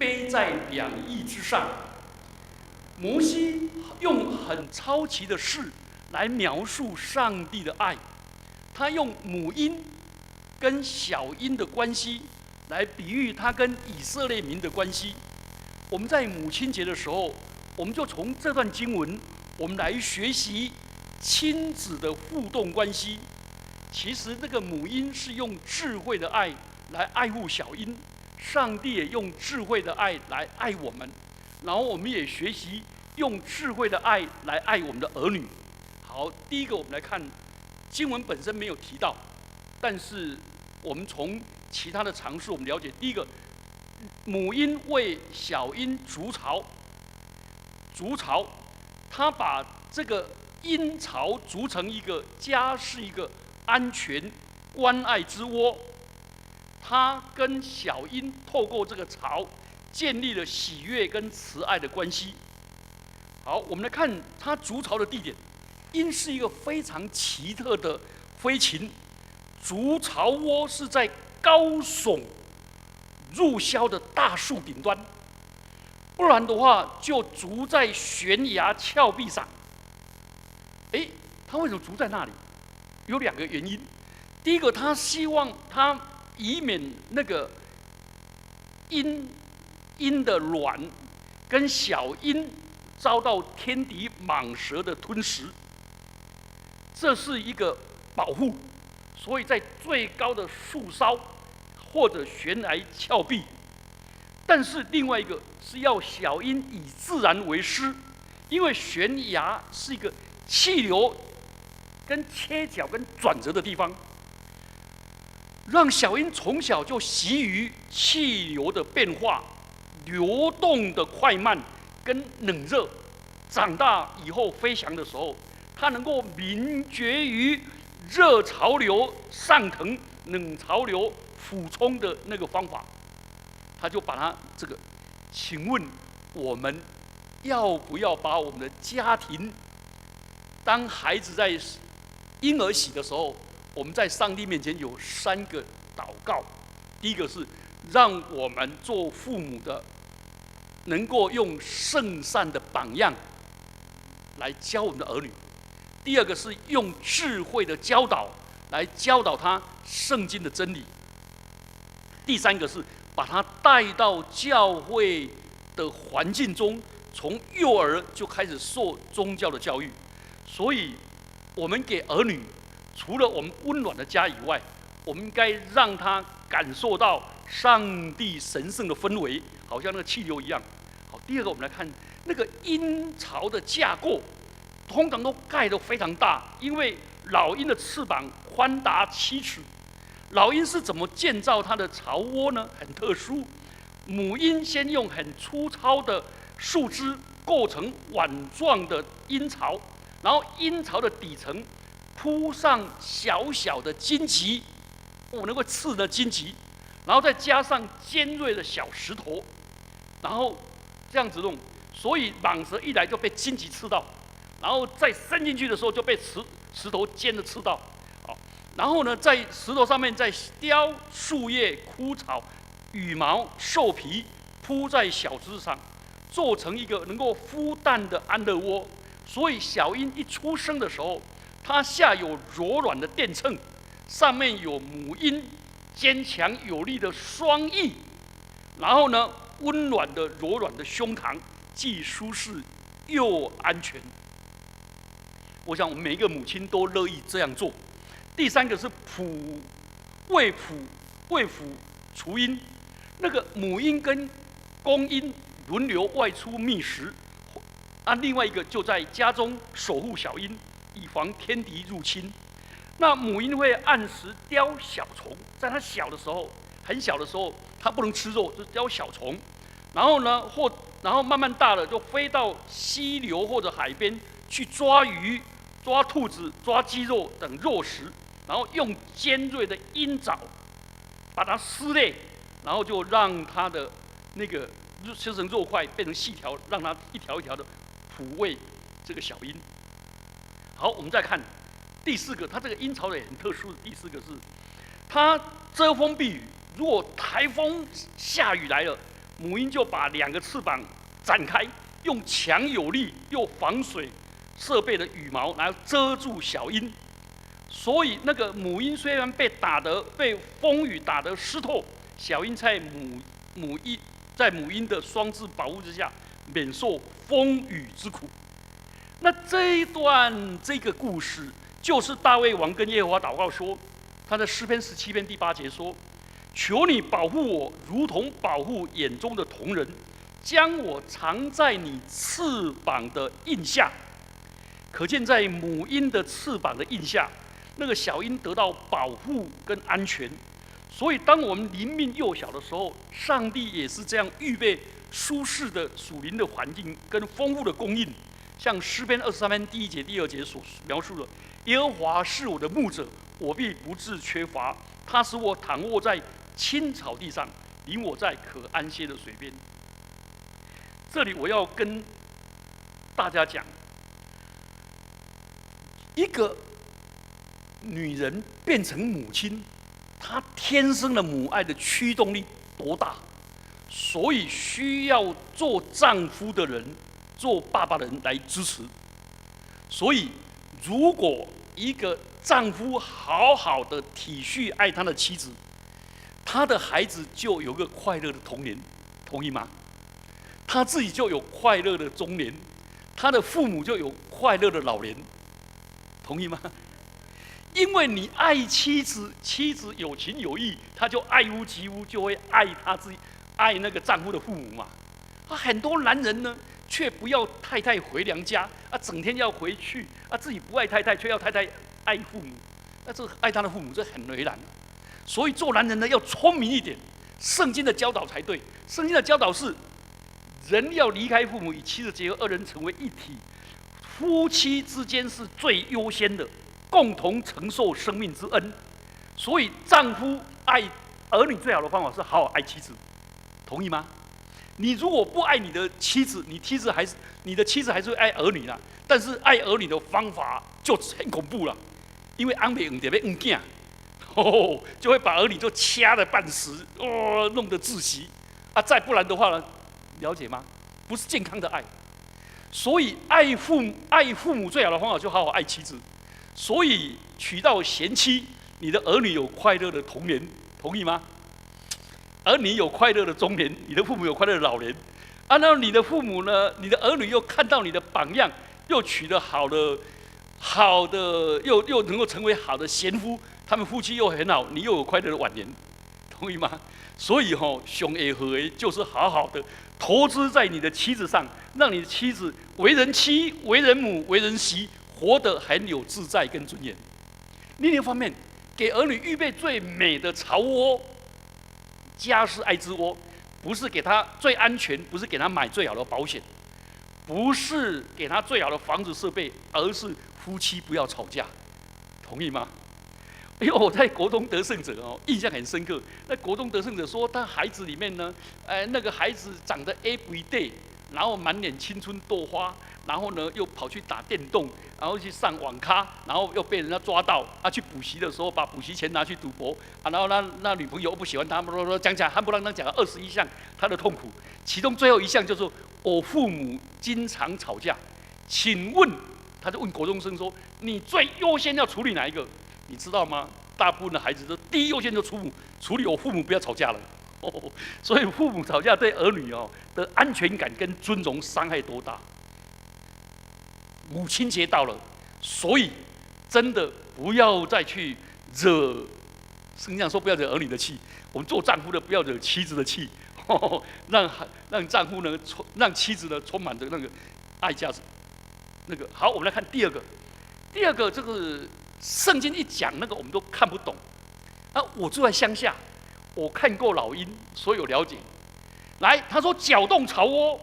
背在两翼之上。摩西用很超奇的事来描述上帝的爱，他用母鹰跟小鹰的关系来比喻他跟以色列民的关系。我们在母亲节的时候，我们就从这段经文，我们来学习亲子的互动关系。其实这个母鹰是用智慧的爱来爱护小鹰，上帝也用智慧的爱来爱我们，然后我们也学习用智慧的爱来爱我们的儿女。好，第一个我们来看经文本身没有提到，但是我们从其他的常识我们了解，第一个，母鹰为小鹰筑巢，它把这个鹰巢筑成一个家，是一个安全关爱之窝。它跟小鹰透过这个巢建立了喜悦跟慈爱的关系。好，我们来看它筑巢的地点。鹰是一个非常奇特的飞禽，筑巢窝是在高耸入霄的大树顶端，不然的话就筑在悬崖峭壁上。它为什么筑在那里？有两个原因。第一个，他希望他以免那个鹰的卵跟小鹰遭到天敌蟒蛇的吞食，这是一个保护。所以在最高的树梢或者悬崖峭壁。但是另外一个是要小鹰以自然为师，因为悬崖是一个气流跟切角跟转折的地方，让小鹰从小就习于气流的变化、流动的快慢跟冷热。长大以后飞翔的时候，它能够敏觉于热潮流上腾、冷潮流俯冲的那个方法。他就把它这个，请问我们要不要把我们的家庭，当孩子在婴儿洗的时候，我们在上帝面前有3个祷告。第一个是让我们做父母的能够用圣善的榜样来教我们的儿女；第二个是用智慧的教导来教导他圣经的真理；第三个是把他带到教会的环境中，从幼儿就开始受宗教的教育。所以，我们给儿女除了我们温暖的家以外，我们应该让他感受到上帝神圣的氛围，好像那个气流一样。好，第二个我们来看那个鹰巢的架构，通常都盖得非常大，因为老鹰的翅膀宽达7尺。老鹰是怎么建造它的巢窝呢？很特殊，母鹰先用很粗糙的树枝构成碗状的鹰巢，然后鹰巢的底层铺上小小的荆棘，能够刺的荆棘，然后再加上尖锐的小石头，然后这样子弄，所以蟒蛇一来就被荆棘刺到，然后再伸进去的时候就被石头尖的刺到。然后呢，在石头上面再雕树叶、枯草、羽毛、兽皮，铺在小枝上，做成一个能够孵蛋的安乐窝。所以小鹰一出生的时候，它下有柔软的垫衬，上面有母鹰坚强有力的双翼，然后呢，温暖的柔软的胸膛，既舒适又安全。我想，我们每一个母亲都乐意这样做。第三个是喂哺雏鹰，那个母鹰跟公鹰轮流外出觅食，另外一个就在家中守护小鹰，以防天敌入侵。那母鹰会按时叼小虫，在它小的时候，很小的时候，它不能吃肉，就叼小虫。然后呢，然后慢慢大了，就飞到溪流或者海边去抓鱼、抓兔子、抓鸡肉等肉食。然后用尖锐的鹰爪把它撕裂，然后就让它的那个切成肉块变成细条，让它一条一条的抚慰这个小鹰。好，我们再看第4个，它这个鹰巢也很特殊的。第4个是它遮风避雨，如果台风下雨来了，母鹰就把2个翅膀展开，用强有力又防水设备的羽毛来遮住小鹰。所以那个母鹰虽然被风雨打得湿透，小鹰在母鹰的双翅保护之下，免受风雨之苦。那这个故事，就是大卫王跟耶和华祷告说，他在诗篇17篇第8节说：“求你保护我，如同保护眼中的瞳人，将我藏在你翅膀的印下。”可见在母鹰的翅膀的印下，那个小鹰得到保护跟安全。所以，当我们灵命幼小的时候，上帝也是这样预备舒适的属灵的环境跟丰富的供应。像诗篇23篇第1节、第2节所描述的：“耶和华是我的牧者，我必不致缺乏。他使我躺卧在青草地上，领我在可安歇的水边。”这里我要跟大家讲，一个女人变成母亲，她天生的母爱的驱动力多大？所以需要做丈夫的人、做爸爸的人来支持。所以，如果一个丈夫好好的体恤爱他的妻子，他的孩子就有个快乐的童年，同意吗？他自己就有快乐的中年，他的父母就有快乐的老年，同意吗？因为你爱妻子，妻子有情有义，他就爱屋及乌，就会爱他自己，爱那个丈夫的父母嘛。很多男人呢，却不要太太回娘家，整天要回去，自己不爱太太，却要太太爱父母，那这爱他的父母，这很为难。所以做男人呢，要聪明一点，圣经的教导才对。圣经的教导是，人要离开父母，与妻子结合，2人成为一体。夫妻之间是最优先的，共同承受生命之恩。所以丈夫爱儿女最好的方法是好好爱妻子，同意吗？你如果不爱你的妻子，你的妻子还是会爱儿女啦。但是爱儿女的方法就很恐怖了，因为安美特别囝，就会把儿女就掐得半死，弄得窒息。再不然的话呢，了解吗？不是健康的爱。所以爱父母最好的方法就好好爱妻子。所以娶到贤妻，你的儿女有快乐的童年，同意吗？而你有快乐的中年，你的父母有快乐的老年。那你的父母呢？你的儿女又看到你的榜样，又娶了好的，又能够成为好的贤夫，他们夫妻又很好，你又有快乐的晚年，同意吗？所以上会好的就是好好的投资在你的妻子上，让你的妻子为人妻、为人母、为人媳，活得很有自在跟尊严。另一方面，给儿女预备最美的巢窝。家是爱之窝，不是给他最安全，不是给他买最好的保险，不是给他最好的房子设备，而是夫妻不要吵架，同意吗？我在国中得胜者印象很深刻。那国中得胜者说，他孩子里面呢，那个孩子长得 everyday， 然后满脸青春痘花，然后呢又跑去打电动，然后去上网咖，然后又被人家抓到，去补习的时候把补习钱拿去赌博，然后那女朋友不喜欢他，讲冚唪唥讲了21项他的痛苦，其中最后一项就是我父母经常吵架，请问他就问国中生说，你最优先要处理哪一个？你知道吗？大部分的孩子都第一优先就处理我父母不要吵架了。所以父母吵架对儿女的安全感跟尊荣伤害多大？母亲节到了，所以真的不要再去惹，圣经上说不要惹儿女的气。我们做丈夫的不要惹妻子的气，让丈夫呢，让妻子呢充满着那个爱家。好，我们来看第二个。第二个这个圣经一讲那个我们都看不懂。我住在乡下，我看过老鹰，所以有了解。来，他说搅动巢窝，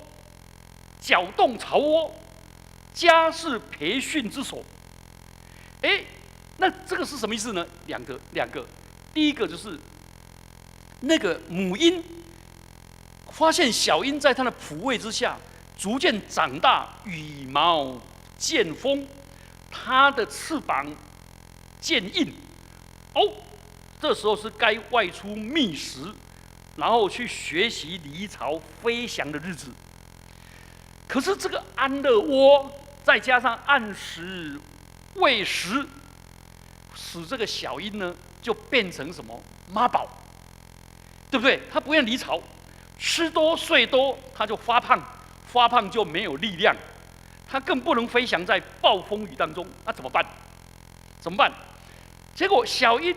搅动巢窝。家是培训之所。那这个是什么意思呢？两个。第一个就是那个母鹰发现小鹰在它的哺喂之下逐渐长大，羽毛渐丰，它的翅膀渐硬。这时候是该外出觅食，然后去学习离巢飞翔的日子。可是这个安乐窝再加上按时喂食，使这个小鹰呢就变成什么妈宝，对不对？它不愿离巢，吃多睡多，它就发胖，发胖就没有力量，它更不能飞翔在暴风雨当中，那怎么办？怎么办？结果小鹰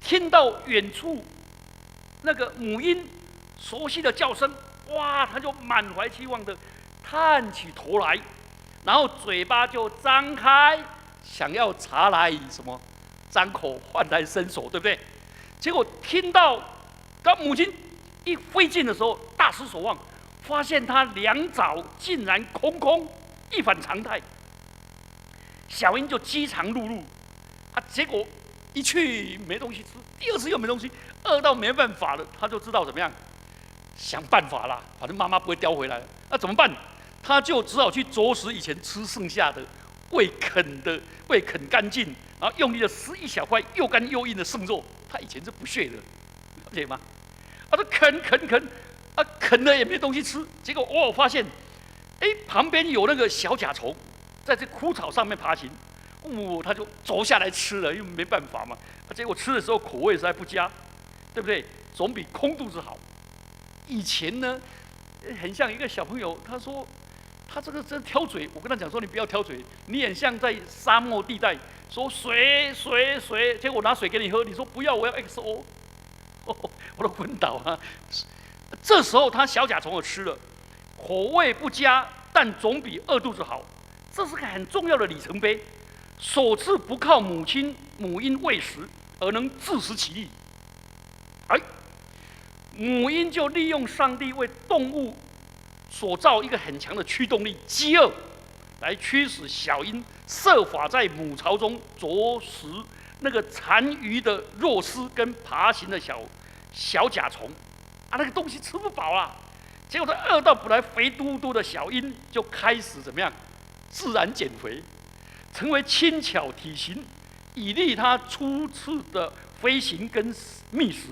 听到远处那个母鹰熟悉的叫声，哇，它就满怀期望的探起头来，然后嘴巴就张开，想要查来什么，张口换来伸手，对不对？结果听到当母亲一飞近的时候，大失所望，发现它两爪竟然空空，一反常态。小鹰就饥肠辘辘，结果一去没东西吃，第二次又没东西，饿到没办法了，他就知道怎么样想办法啦，反正妈妈不会叼回来了，那怎么办？他就只好去啄食以前吃剩下的未啃干净，然后用力的撕一小块又干又硬的剩肉，他以前是不屑的，了解吗？他说啃了也没东西吃，结果偶尔发现，旁边有那个小甲虫在这枯草上面爬行，他就啄下来吃了，因为没办法嘛。结果吃的时候口味实在不佳，对不对？总比空肚子好。以前呢，很像一个小朋友，他说他这个真挑嘴，我跟他讲说你不要挑嘴，你很像在沙漠地带说水，结果拿水给你喝，你说不要，我要 XO， 我都昏倒啊。这时候他小甲虫也吃了，口味不佳，但总比饿肚子好。这是个很重要的里程碑，首次不靠母鹰喂食而能自食其力。母鹰就利用上帝为动物所造一个很强的驱动力——饥饿，来驱使小鹰设法在母巢中啄食那个残余的肉丝跟爬行的小甲虫。那个东西吃不饱啊，结果它饿到本来肥嘟嘟的小鹰就开始怎么样？自然减肥，成为轻巧体型，以利它初次的飞行跟觅食。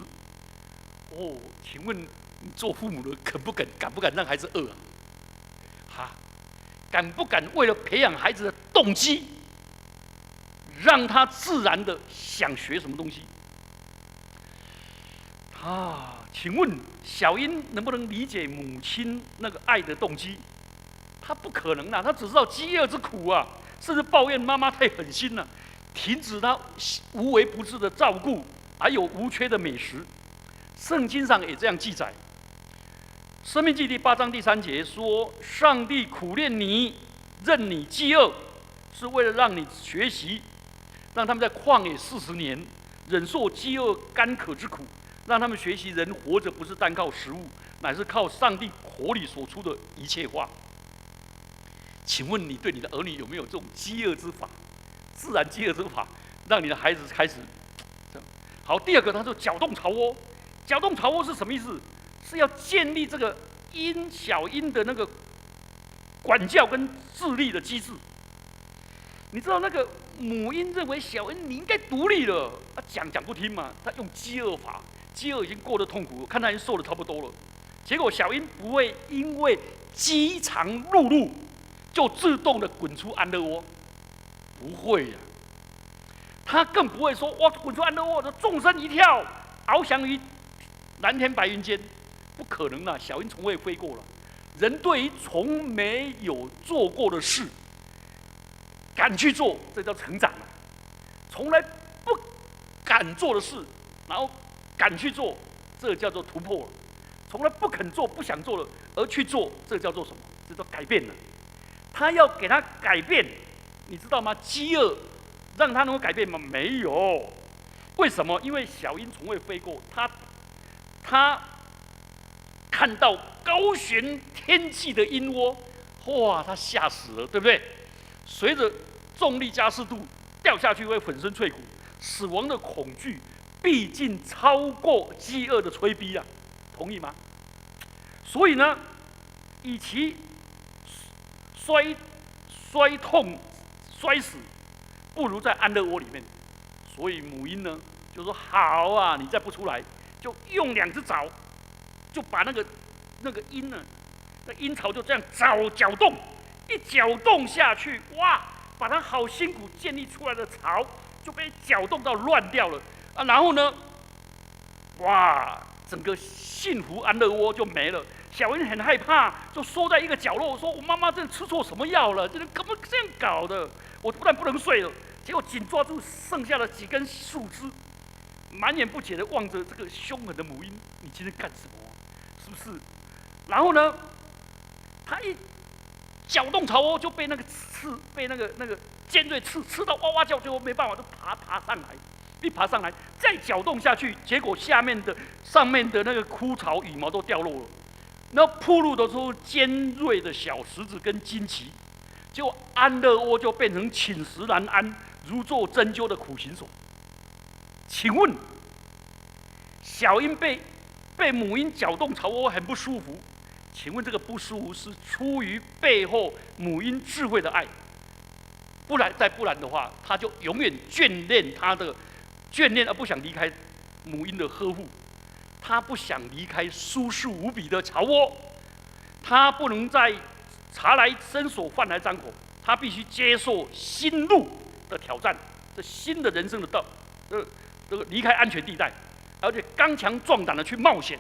请问你做父母的敢不敢让孩子饿啊？敢不敢为了培养孩子的动机，让他自然的想学什么东西？请问小鹰能不能理解母亲那个爱的动机？他不可能啦，他只知道饥饿之苦啊，甚至抱怨妈妈太狠心了，停止他无微不至的照顾，还有无缺的美食。圣经上也这样记载，《申命记》第8章第3节说：“上帝苦练你，任你饥饿，是为了让你学习，让他们在旷野40年，忍受饥饿干渴之苦，让他们学习人活着不是单靠食物，乃是靠上帝口里所出的一切话。”请问你对你的儿女有没有这种饥饿之法，自然饥饿之法，让你的孩子开始这样？好，第二个，他说搅动巢窝。搅动巢窝是什么意思？是要建立这个小鹰的那个管教跟自立的机制。你知道那个母鹰认为小鹰你应该独立了，讲不听嘛，他用饥饿法，饥饿已经过得痛苦了，看他已经瘦得差不多了。结果小鹰不会因为饥肠辘辘就自动的滚出安乐窝，不会呀、他更不会说哇滚出安乐窝，就纵身一跳，翱翔于蓝天白云间，不可能啊！小鹰从未飞过了。人对于从没有做过的事，敢去做，这叫成长啊！从来不敢做的事，然后敢去做，这叫做突破了。从来不肯做、不想做了，而去做，这叫做什么？这叫改变了。他要给他改变，你知道吗？饥饿让他能够改变吗？没有。为什么？因为小鹰从未飞过，他看到高悬天际的鹰窝，哇，他吓死了，对不对？随着重力加速度掉下去会粉身碎骨，死亡的恐惧毕竟超过饥饿的催逼啊，同意吗？所以呢，与其摔痛摔死，不如在安乐窝里面。所以母鹰呢就说：“好啊，你再不出来，就用2只爪，就把那个鹰呢，那鹰巢就这样搅动，一搅动下去，哇，把它好辛苦建立出来的巢就被搅动到乱掉了啊！然后呢，哇，整个幸福安乐窝就没了。小鹰很害怕，就缩在一个角落，说：“我妈妈这吃错什么药了？这怎么这样搞的？我不但不能睡了。”结果紧抓住剩下的几根树枝，满眼不解的望着这个凶狠的母鹰：“你今天干什么？是不是？”然后呢，他一搅动巢窝，就被那个刺，被那个尖锐刺到哇哇叫，最后没办法就爬上来。一爬上来，再搅动下去，结果上面的那个枯草羽毛都掉落了，那铺路的出尖锐的小石子跟荆棘，结果安乐窝就变成寝食难安、如坐针灸的苦行所。请问，小鹰被母鹰搅动巢窝很不舒服，请问这个不舒服是出于背后母鹰智慧的爱，不然的话，它就永远眷恋而不想离开母鹰的呵护，它不想离开舒适无比的巢窝，它不能再茶来伸手饭来张口，它必须接受新路的挑战，这新的人生的离开安全地带，而且刚强壮胆的去冒险。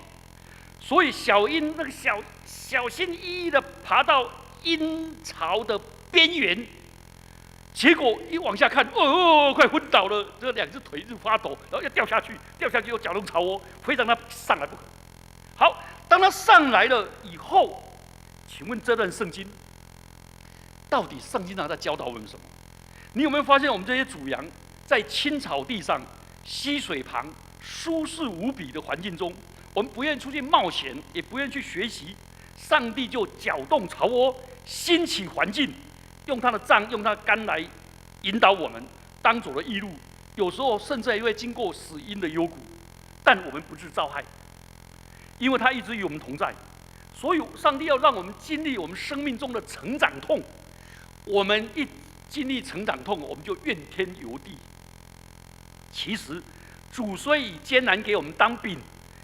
所以小鹰那个小心翼翼的爬到鹰巢的边缘。结果一往下看，快昏倒了！这2只腿就发抖，然后要掉下去又搅动巢窝，非让它上来不可。好，当它上来了以后，请问这段圣经到底圣经上在教导我们什么？你有没有发现，我们这些主羊在青草地上、溪水旁、舒适无比的环境中，我们不愿意出去冒险，也不愿意去学习，上帝就搅动巢窝，兴起环境。用他的杖，用他的竿来引导我们，当走了义路，有时候甚至还会经过死荫的幽谷，但我们不致遭害，因为他一直与我们同在。所以，上帝要让我们经历我们生命中的成长痛。我们一经历成长痛，我们就怨天尤地。其实，主虽以艰难给我们当饼，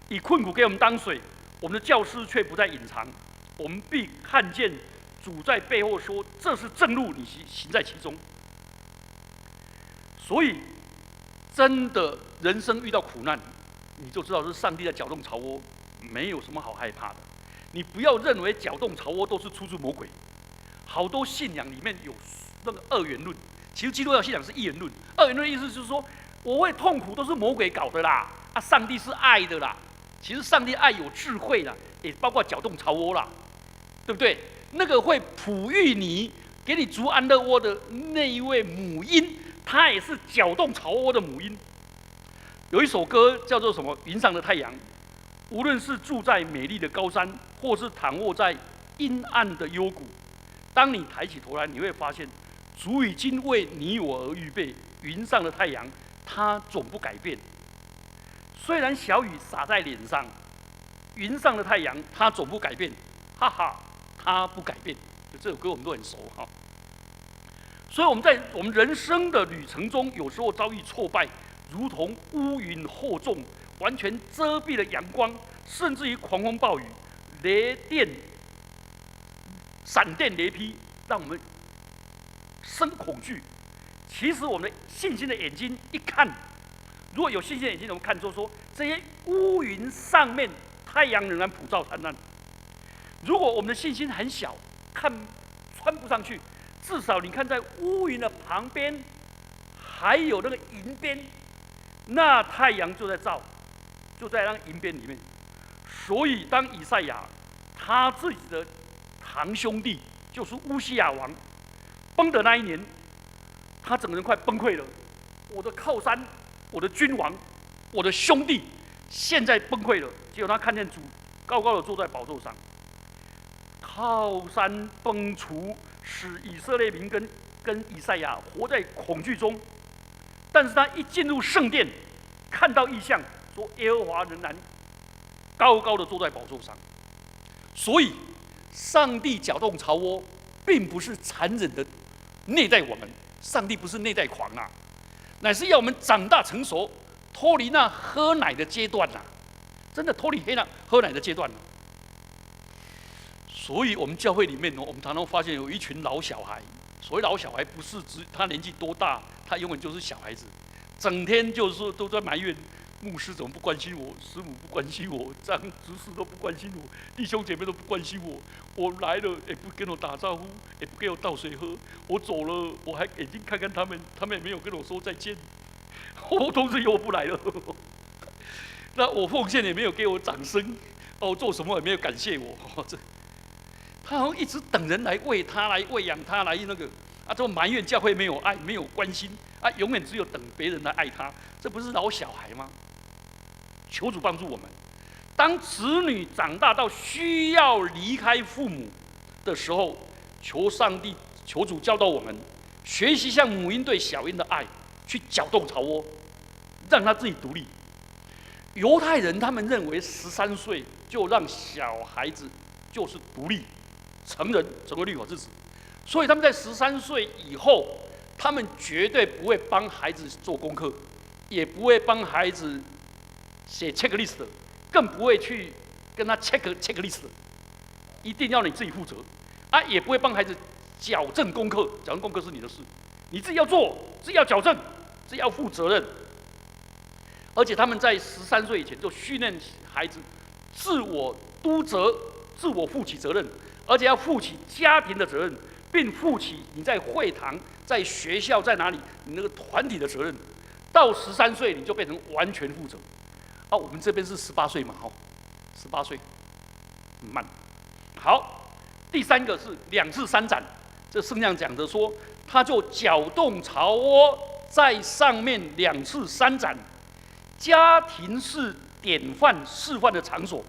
以困苦给我们当水，我们的教师却不再隐藏，我们必看见。主在背后说：“这是正路，你行在其中。”所以，真的人生遇到苦难，你就知道是上帝在搅动巢窝，没有什么好害怕的。你不要认为搅动巢窝都是出自魔鬼。好多信仰里面有那个二元论，其实基督教信仰是一元论。二元论的意思就是说，我会痛苦都是魔鬼搞的啦，上帝是爱的啦。其实上帝爱有智慧啦，也包括搅动巢窝啦，对不对？那个会哺育你、给你足安乐窝的那一位母鹰，它也是搅动巢窝的母鹰。有一首歌叫做什么？云上的太阳，无论是住在美丽的高山，或是躺卧在阴暗的幽谷，当你抬起头来，你会发现，主已经为你我而预备。云上的太阳，它总不改变。虽然小雨洒在脸上，云上的太阳，它总不改变。哈哈。他不改变，这首歌我们都很熟哈。所以我们在我们人生的旅程中，有时候遭遇挫败，如同乌云厚重，完全遮蔽了阳光，甚至于狂风暴雨、闪电雷劈，让我们生恐惧。其实我们的信心的眼睛一看，如果有信心的眼睛，我们看就说这些乌云上面，太阳仍然普照灿烂。如果我们的信心很小，穿不上去，至少你看在乌云的旁边，还有那个银边，那太阳就在照，就在那个银边里面。所以当以赛亚他自己的堂兄弟，就是乌西雅王崩的那一年，他整个人快崩溃了。我的靠山，我的君王，我的兄弟，现在崩溃了。结果他看见主高高的坐在宝座上。靠山崩除，使以色列民跟以赛亚活在恐惧中。但是他一进入圣殿，看到异象，说耶和华仍然高高的坐在宝座上。所以，上帝搅动巢窝，并不是残忍的内在我们，上帝不是内在狂啊，乃是要我们长大成熟，脱离那喝奶的阶段啊。真的脱离喝奶的阶段了。所以，我们教会里面我们常常发现有一群老小孩。所谓老小孩，不是指他年纪多大，他永远就是小孩子，整天就是都在埋怨牧师怎么不关心我，师母不关心我，张执事都不关心我，弟兄姐妹都不关心我。我来了也不跟我打招呼，也不给我倒水喝。我走了，我还眼睛看看他们，他们也没有跟我说再见。我同事又不来了，那我奉献也没有给我掌声，我做什么也没有感谢我。他好像一直等人来喂他，来喂养他，来那个就埋怨教会没有爱，没有关心永远只有等别人来爱他，这不是老小孩吗？求主帮助我们，当子女长大到需要离开父母的时候，求上帝、求主教导我们，学习像母鹰对小鹰的爱，去搅动巢窝，让他自己独立。犹太人他们认为13岁就让小孩子就是独立。成人成为律法之子，所以他们在13岁以后，他们绝对不会帮孩子做功课，也不会帮孩子写 checklist， 更不会去跟他 checklist， 一定要你自己负责也不会帮孩子矫正功课，矫正功课是你的事，你自己要做，自己要矫正，自己要负责任。而且他们在13岁以前就训练孩子自我督责、自我负起责任。而且要负起家庭的责任，并负起你在会堂、在学校、在哪里你那个团体的责任。到13岁你就变成完全负责。我们这边是18岁嘛，18岁，很慢。好，第三个是2次3斩，这圣经讲的说，他就搅动巢窝，在上面2次3斩。家庭是典范示范的场所。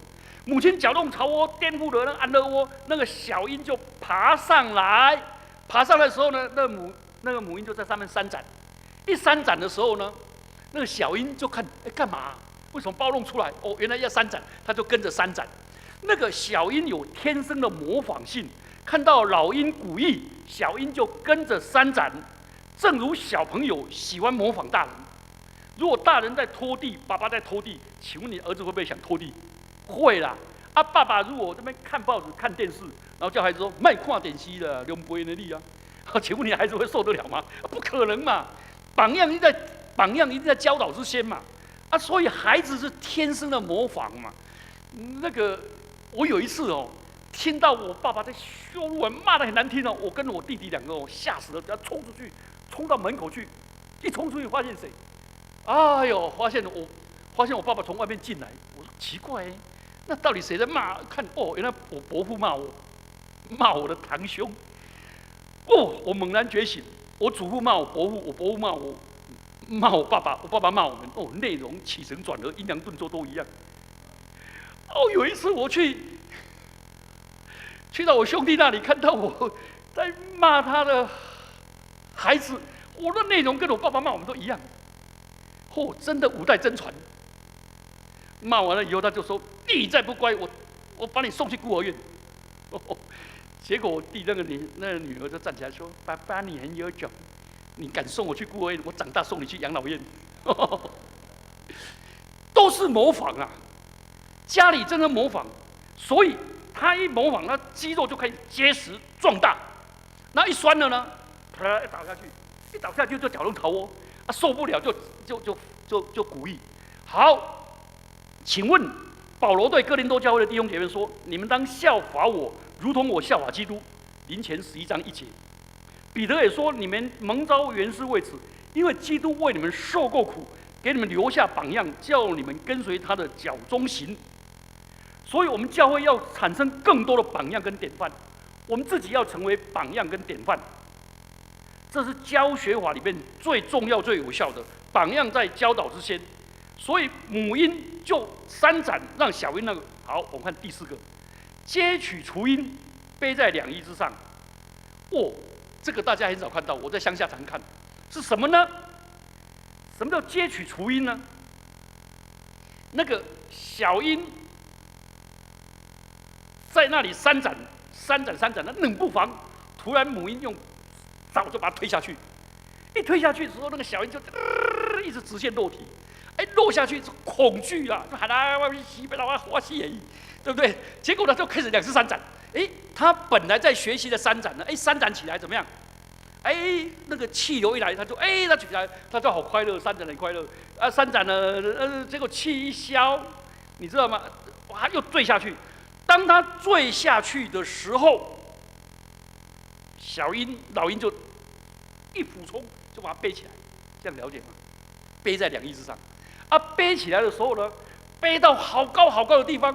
母亲搅动巢窝，颠覆了那个安乐窝，那个小鹰就爬上来。爬上来的时候呢，那个母鹰就在上面3斩。一3斩的时候呢，那个小鹰就看，干嘛？为什么暴弄出来？原来要3斩，它就跟着3斩。那个小鹰有天生的模仿性，看到老鹰鼓励，小鹰就跟着3斩。正如小朋友喜欢模仿大人。如果大人在拖地，爸爸在拖地，请问你儿子会不会想拖地？会啦，爸爸如果这边看报纸、看电视，然后叫孩子说“卖看电视了，两杯的力啊”，请问你孩子会受得了吗？不可能嘛！榜样一定在教导之先嘛。所以孩子是天生的模仿嘛。那个我有一次听到我爸爸在羞辱我，骂得很难听我跟我弟弟2个吓死了，要冲出去，冲到门口去，一冲出去发现谁？哎呦，发现我爸爸从外面进来，我说奇怪那到底谁在骂？看原来我伯父骂我的堂兄。我猛然觉醒，我祖父骂我伯父，我伯父骂我爸爸，我爸爸骂我们。内容起承转合、阴阳顿挫都一样。有一次我去到我兄弟那里，看到我在骂他的孩子，我的内容跟我爸爸骂我们都一样。真的5代真传。骂完了以后，他就说：“你再不乖，我把你送去孤儿院。”结果我弟那个女儿就站起来说：“爸爸，你很有种，你敢送我去孤儿院，我长大送你去养老院。”都是模仿啊，家里真的模仿，所以他一模仿，他肌肉就可以结实壮大。那一酸了呢，一倒下去就搅动巢窝，受不了就鼓励。好。请问保罗对哥林多教会的弟兄姐妹说：“你们当效法我，如同我效法基督。”林前11章1节。彼得也说：“你们蒙召原是为此，因为基督为你们受过苦，给你们留下榜样，叫你们跟随他的脚中行。”所以，我们教会要产生更多的榜样跟典范，我们自己要成为榜样跟典范。这是教学法里面最重要、最有效的。榜样在教导之先。所以母鹰就3斩，让小鹰那个好。我们看第4个，接取雏鹰，背在2翼之上。这个大家很少看到，我在乡下常看，是什么呢？什么叫接取雏鹰呢？那个小鹰在那里3斩，那冷不防，突然母鹰用爪就把它推下去。一推下去的时候，那个小鹰就一直直线落体。落下去恐惧啊，就喊他外面洗，别让他活死而已，对不对？结果呢，就开始2次3斩。他本来在学习的3斩呢，3斩起来怎么样？那个气流一来，他举起来，他就好快乐，3斩很快乐。3斩呢，结果气一消，你知道吗？他又坠下去。当他坠下去的时候，老鹰就一俯冲，就把他背起来，这样了解吗？背在2翼之上。背起来的时候呢，背到好高好高的地方，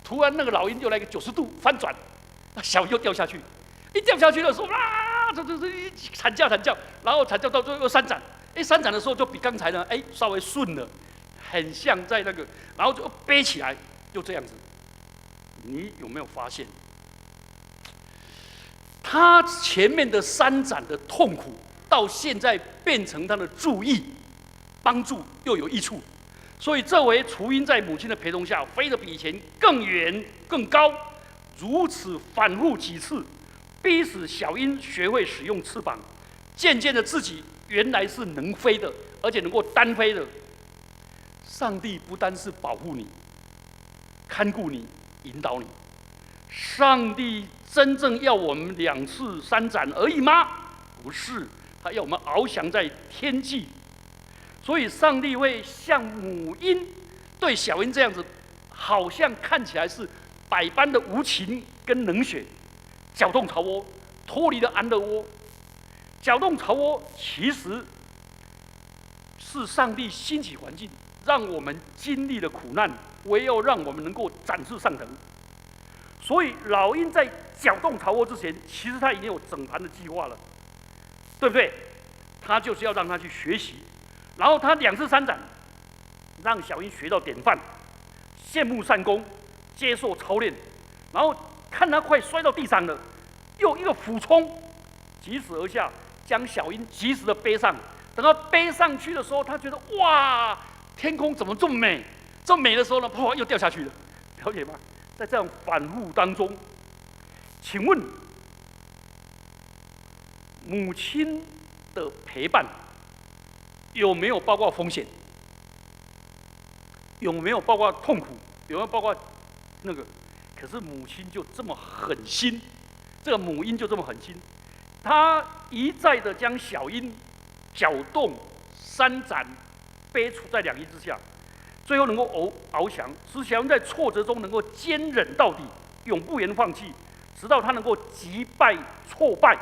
突然那个老鹰就来个90度翻转，小鹰又掉下去。一掉下去的时候，这惨叫，然后惨叫到最后又3斩。3斩的时候就比刚才呢，稍微顺了，很像在那个，然后就背起来，就这样子。你有没有发现，他前面的3斩的痛苦，到现在变成他的助益，帮助又有益处。所以这回雏鹰在母亲的陪同下，飞得比以前更远更高，如此反复几次。逼使小鹰学会使用翅膀，渐渐的自己原来是能飞的，而且能够单飞的。上帝不单是保护你、看顾你、引导你，上帝真正要我们2次3斩而已吗？不是，他要我们翱翔在天际。所以上帝会像母鹰对小鹰这样子，好像看起来是百般的无情跟冷血。搅动巢窝，脱离了安乐窝。搅动巢窝其实是上帝兴起环境，让我们经历了苦难，唯有让我们能够展翅上腾。所以老鹰在搅动巢窝之前，其实他已经有整盘的计划了，对不对？他就是要让他去学习，然后他2次3斩，让小鹰学到典范，羡慕善功，接受操练，然后看他快摔到地上了，又一个俯冲，疾驶而下，将小鹰及时的背上。等他背上去的时候，他觉得哇，天空怎么这么美？这么美的时候呢，砰，又掉下去了，了解吗？在这样反复当中，请问母亲的陪伴有没有包括风险？有没有包括痛苦？有没有包括那个？可是母亲就这么狠心，这个母鹰就这么狠心，她一再的将小鹰搅动、3斩，背出在2翼之下，最后能够翱翔，使小鹰在挫折中能够坚忍到底，永不言放弃，直到他能够击败挫败。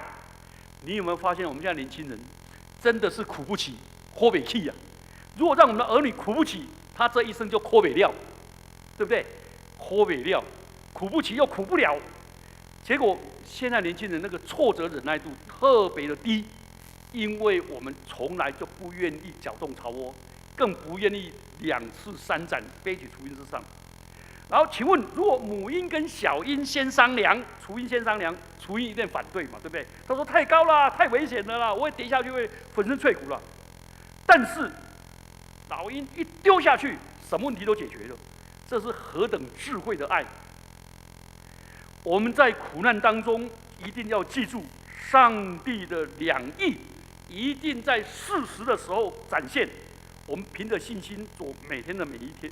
你有没有发现，我们现在年轻人真的是苦不起，活不起呀？如果让我们的儿女苦不起，他这一生就活不了，对不对？活不了。苦不起又苦不了，结果现在年轻人那个挫折忍耐度特别的低，因为我们从来就不愿意搅动巢窝，更不愿意2次3斩飞去雏鹰之上。然后请问，如果母鹰跟小鹰先商量，雏鹰先商量，雏鹰一定反对嘛，对不对？他说太高了，太危险了啦，我会跌下去会粉身碎骨了。但是老鹰一丢下去，什么问题都解决了，这是何等智慧的爱！我们在苦难当中一定要记住，上帝的2翼一定在适时的时候展现。我们凭着信心走每天的每一天，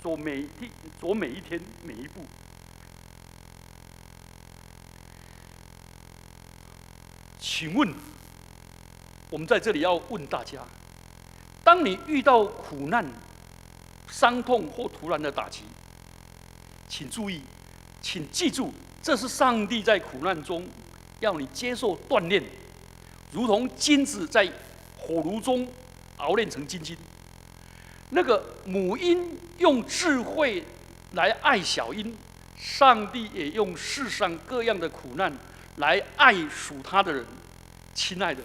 走每一天每一步。请问，我们在这里要问大家：当你遇到苦难、伤痛或突然的打击，请注意，请记住。这是上帝在苦难中要你接受锻炼，如同金子在火炉中熬炼成金晶。那个母鹰用智慧来爱小鹰，上帝也用世上各样的苦难来爱属他的人。亲爱的，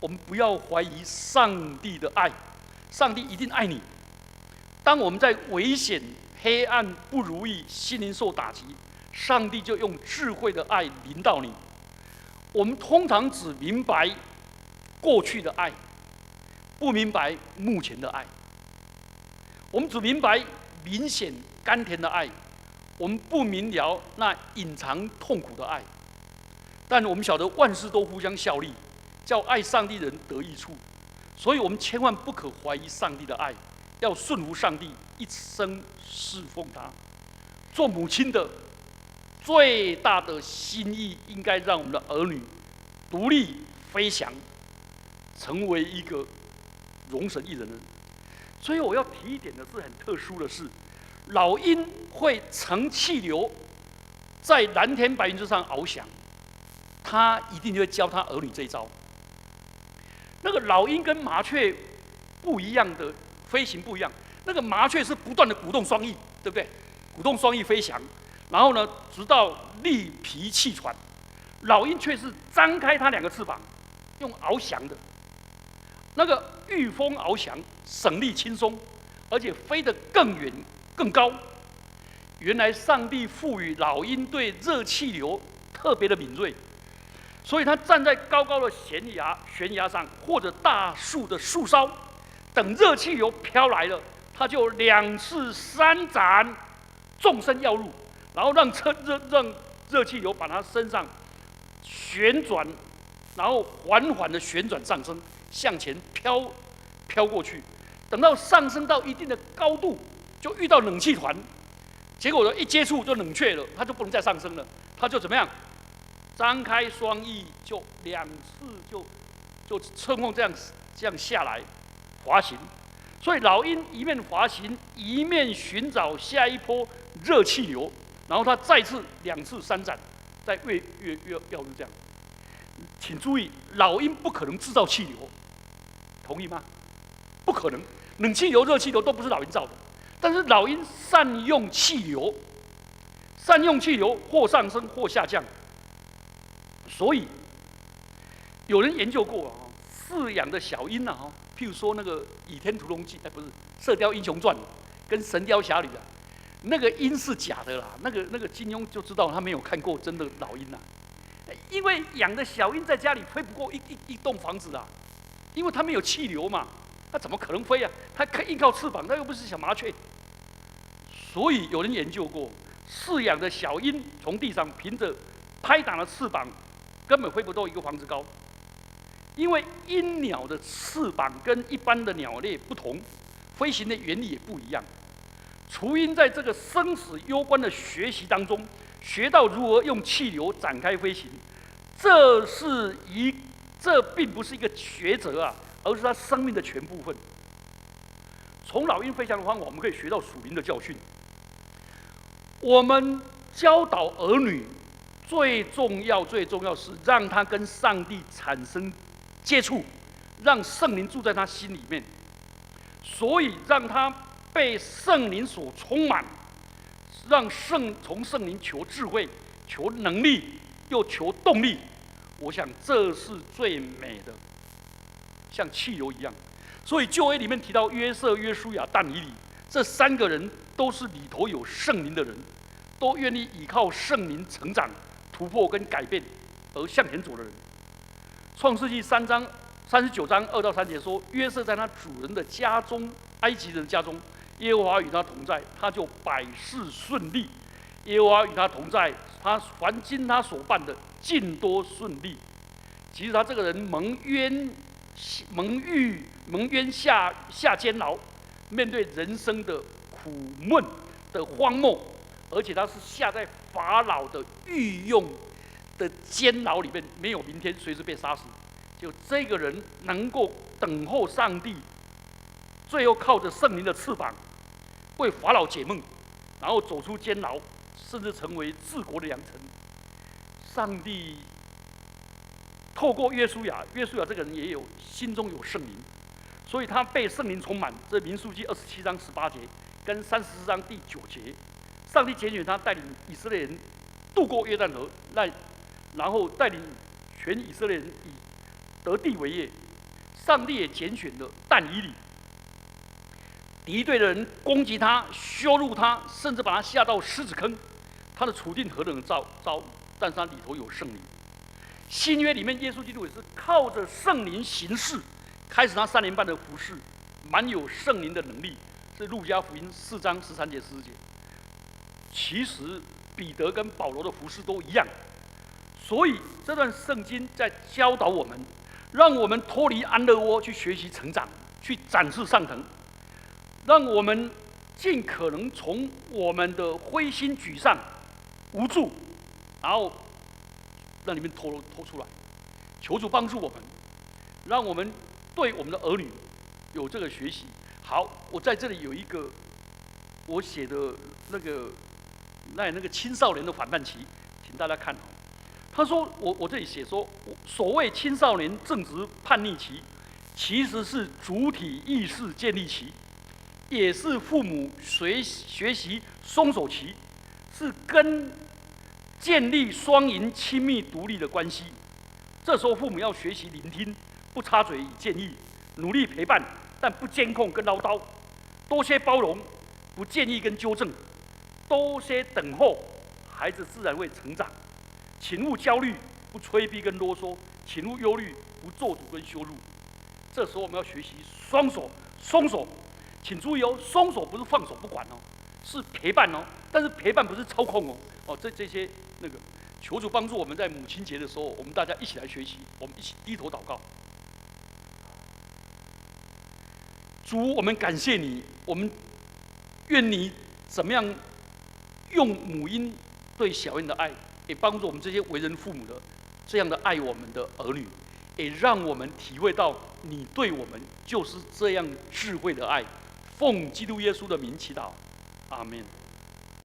我们不要怀疑上帝的爱，上帝一定爱你。当我们在危险、黑暗、不如意、心灵受打击，上帝就用智慧的爱临到你。我们通常只明白过去的爱，不明白目前的爱。我们只明白明显甘甜的爱，我们不明了那隐藏痛苦的爱。但我们晓得万事都互相效力，叫爱上帝人得益处。所以我们千万不可怀疑上帝的爱，要顺服上帝，一生侍奉他。做母亲的最大的心意，应该让我们的儿女独立飞翔，成为一个容神一人的人。所以我要提一点的是，很特殊的是，老鹰会乘气流在蓝天白云之上翱翔，他一定会教他儿女这一招。那个老鹰跟麻雀不一样的飞行不一样，那个麻雀是不断的鼓动双翼，对不对？鼓动双翼飞翔，然后呢，直到力疲气喘。老鹰却是张开它两个翅膀，用翱翔的，那个御风翱翔，省力轻松，而且飞得更远更高。原来上帝赋予老鹰对热气流特别的敏锐，所以他站在高高的悬崖上，或者大树的树梢，等热气流飘来了，他就2翅3展，纵身要入，然后让热气流把他身上旋转，然后缓缓的旋转上升，向前飘过去。等到上升到一定的高度，就遇到冷气团，结果呢一接触就冷却了，它就不能再上升了，它就怎么样？张开双翼，就2次就乘风这样下来滑行。所以老鹰一面滑行，一面寻找下一波热气流，然后它再次2次3展，再跃入这样。请注意，老鹰不可能制造气流，同意吗？不可能，冷气流、热气流都不是老鹰造的。但是老鹰善用气流，或上升或下降。所以有人研究过饲养的小鹰啊，譬如说那个《倚天屠龙记》，不是《射雕英雄传》跟《神雕侠侣》啊，那个鹰是假的啦。那个金庸就知道他没有看过真的老鹰啊，因为养的小鹰在家里飞不过一栋房子啊，因为它没有气流嘛，它怎么可能飞啊？它硬靠翅膀，它又不是小麻雀。所以有人研究过，饲养的小鹰从地上凭着拍打的翅膀，根本飞不到一个房子高。因为鹰鸟的翅膀跟一般的鸟类不同，飞行的原理也不一样。雏鹰在这个生死攸关的学习当中，学到如何用气流展开飞行，这并不是一个学责啊，而是它生命的全部分。从老鹰飞翔的方法，我们可以学到属灵的教训。我们教导儿女最重要是让他跟上帝产生接触，让圣灵住在他心里面，所以让他被圣灵所充满，让从圣灵求智慧、求能力，又求动力。我想这是最美的，像气流一样。所以旧约里面提到约瑟、约书亚、但以理这3个人，都是里头有圣灵的人，都愿意依靠圣灵成长、突破跟改变而向前走的人。创世纪39章2到3节说，约瑟在他主人的家中，埃及人的家中，耶和华与他同在，他就百事顺利。耶和华与他同在，他凡经他所办的尽多顺利。其实他这个人蒙冤下监牢，面对人生的苦闷的荒漠，而且他是下在法老的御用的监牢里面，没有明天，随时被杀死。就这个人能够等候上帝，最后靠着圣灵的翅膀为法老解梦，然后走出监牢，甚至成为治国的良臣。上帝透过约书亚这个人也有心中有圣灵，所以他被圣灵充满。这民数记27章18节跟34章第9节，上帝拣选他带领以色列人渡过约旦河，然后带领全以色列人以得地为业。上帝也拣选了但以理，敌对的人攻击他、羞辱他，甚至把他下到狮子坑。他的处境何等的糟，但是他里头有圣灵。新约里面，耶稣基督也是靠着圣灵行事，开始他3年半的服事，满有圣灵的能力。是路加福音4章13节、14节。其实彼得跟保罗的服事都一样，所以这段圣经在教导我们，让我们脱离安乐窝，去学习成长，去展翅上腾。让我们尽可能从我们的灰心沮丧、无助，然后让里面脱出来。求主帮助我们，让我们对我们的儿女有这个学习。好，我在这里有一个我写的那个青少年的反叛期，请大家看。他说我这里写说，所谓青少年正值叛逆期，其实是主体意识建立期，也是父母学习松手期，是跟建立双赢亲密独立的关系。这时候父母要学习聆听，不插嘴与建议，努力陪伴，但不监控跟唠叨，多些包容，不建议跟纠正，多些等候，孩子自然会成长。请勿焦虑，不催逼跟啰嗦；请勿忧虑，不做主跟羞辱。这时候我们要学习双手松手，请注意哦，松手不是放手不管哦，是陪伴哦。但是陪伴不是操控哦。哦，这些那个，求主帮助我们在母亲节的时候，我们大家一起来学习，我们一起低头祷告。主，我们感谢你，我们愿你怎么样用母婴对小婴的爱。也帮助我们这些为人父母的，这样的爱我们的儿女，也让我们体会到你对我们就是这样智慧的爱。奉基督耶稣的名祈祷，阿们。